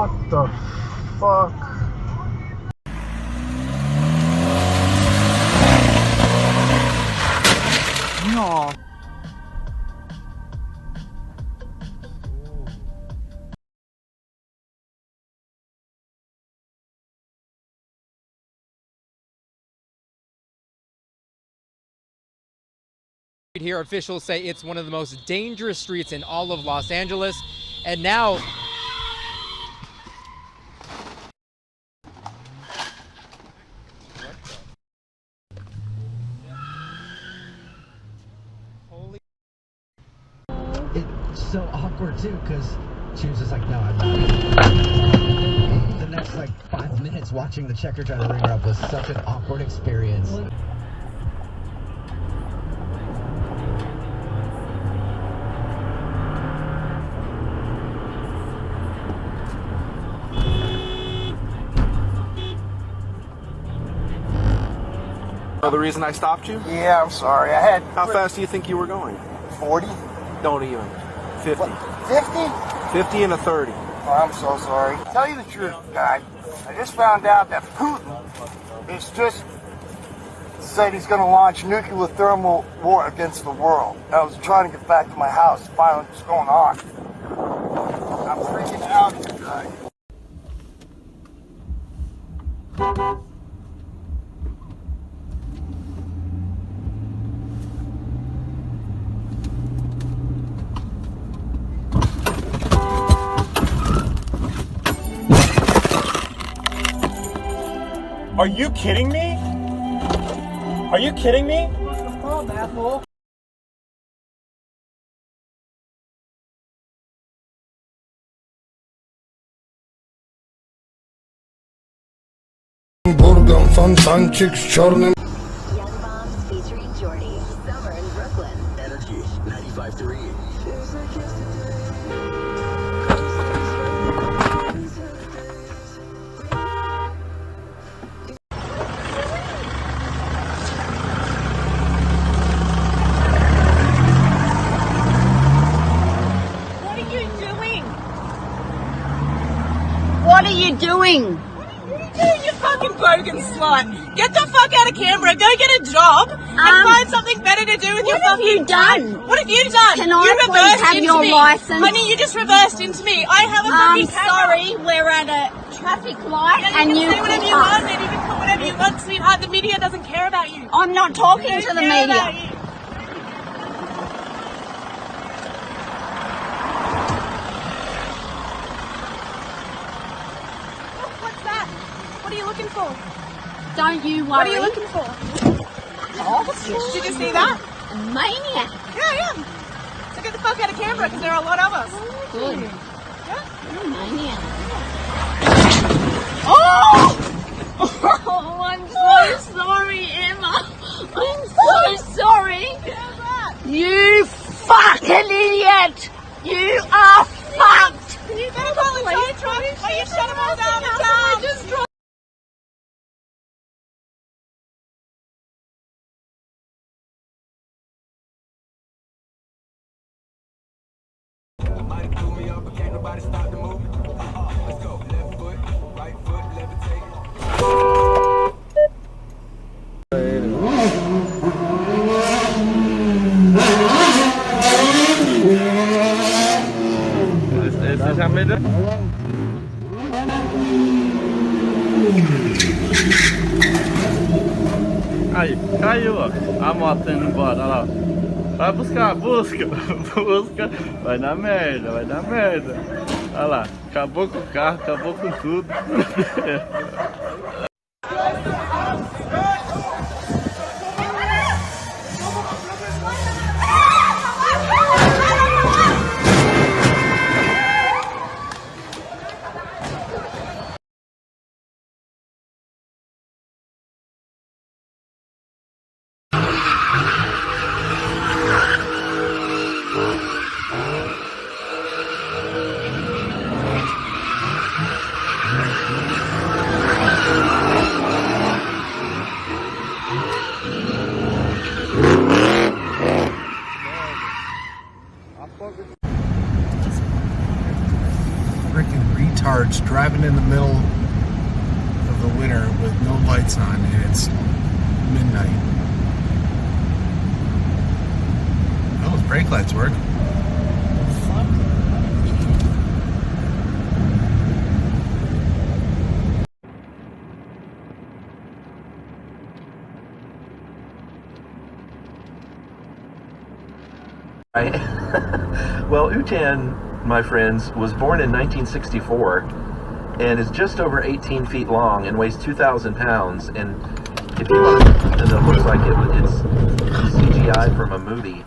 What the fuck? No. Here, officials say it's one of the most dangerous streets in all of Los Angeles, and now it's so awkward too, because she was just like, no, I'm not. The next like 5 minutes watching the checker try to ring her up was such an awkward experience. The reason I stopped you? Yeah, I'm sorry. I had. How fast do you think you were going? 40? Don't even. 50. What, 50? 50 and a 30. Oh, I'm so sorry. Tell you the truth, guy. I just found out that Putin is just said he's going to launch nuclear thermal war against the world. I was trying to get back to my house to find out what's going on. I'm freaking out here, guy. Are you kidding me? Are you kidding me? Oh, asshole. Бурган, фонтанчик с черным. Young Moms featuring Jordy. Summer in Brooklyn. Energy 95.3. What are you doing? You fucking bogan slut. Get the fuck out of Canberra. Go get a job and find something better to do with your fucking done? What have you done? Can you I reversed please have into your me. license? Honey, you just reversed into me. I have a I'm fucking camera. sorry, we're at a traffic light Yeah, and you you can say whatever you want and you can put whatever you want, sweetheart. The media doesn't care about you. I'm not talking They to don't the care about media. you. What's that? What are you looking for? Don't you worry. What are you looking for? Did you see that? A maniac. Yeah, I am. So get the fuck out of Canberra because there are a lot of us. Good. Yeah? You're a maniac. Oh! Oh, I'm so sorry, Emma. I'm so sorry. How's that? You fucking idiot. You are fucked. Can you better call the tow truck? Or you shut them all down in town? Just drop. Aí, caiu, ó. A moto indo embora, olha lá. Vai buscar, busca, busca. Vai dar merda, vai dar merda. Olha lá, acabou com o carro, acabou com tudo. retards driving in the middle of the winter with no lights on, and it's midnight. Oh, his brake lights work. Well, Utan, my friends, was born in 1964 and is just over 18 feet long and weighs 2,000 pounds. And if you want to, and it looks like it's CGI from a movie.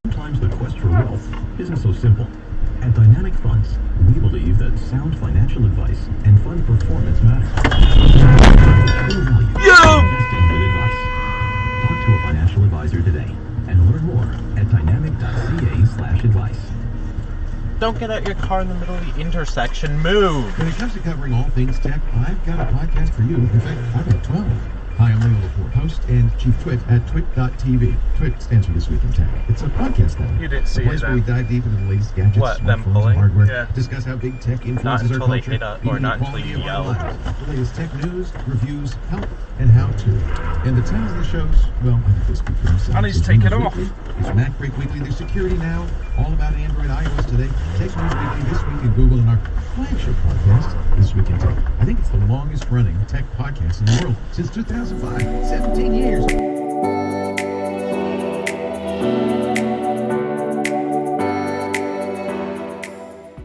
Sometimes the quest for wealth isn't so simple. At Dynamic Funds, we believe that sound financial advice and fund performance matter. True value investing with advice. Talk to a financial advisor today and learn more at dynamic.ca/advice. Don't get out your car in the middle of the intersection. Move! When it comes to covering all things tech, I've got a podcast for you. In fact, I've got 12. Hi, I'm Leo Laporte, host and chief twit at twit.tv. Twit stands for This Week in Tech. It's a podcast network. You didn't see a place where we dive deep into the latest gadgets, what, them smartphones, pulling? and hardware, Yeah. discuss how big tech Not influences our until they culture, hit us, or not until you yell. the latest tech news, reviews, help, and how-to. And the towns of the shows, well, I think they speak for themselves. I need to take it off. There's Mac Break Weekly, there's Security Now, all about Android, iOS today, Tech News Weekly, This Week in Google, and our flagship podcast, This Week in Tech. I think it's the longest running tech podcast in the world since 2005, 17 years.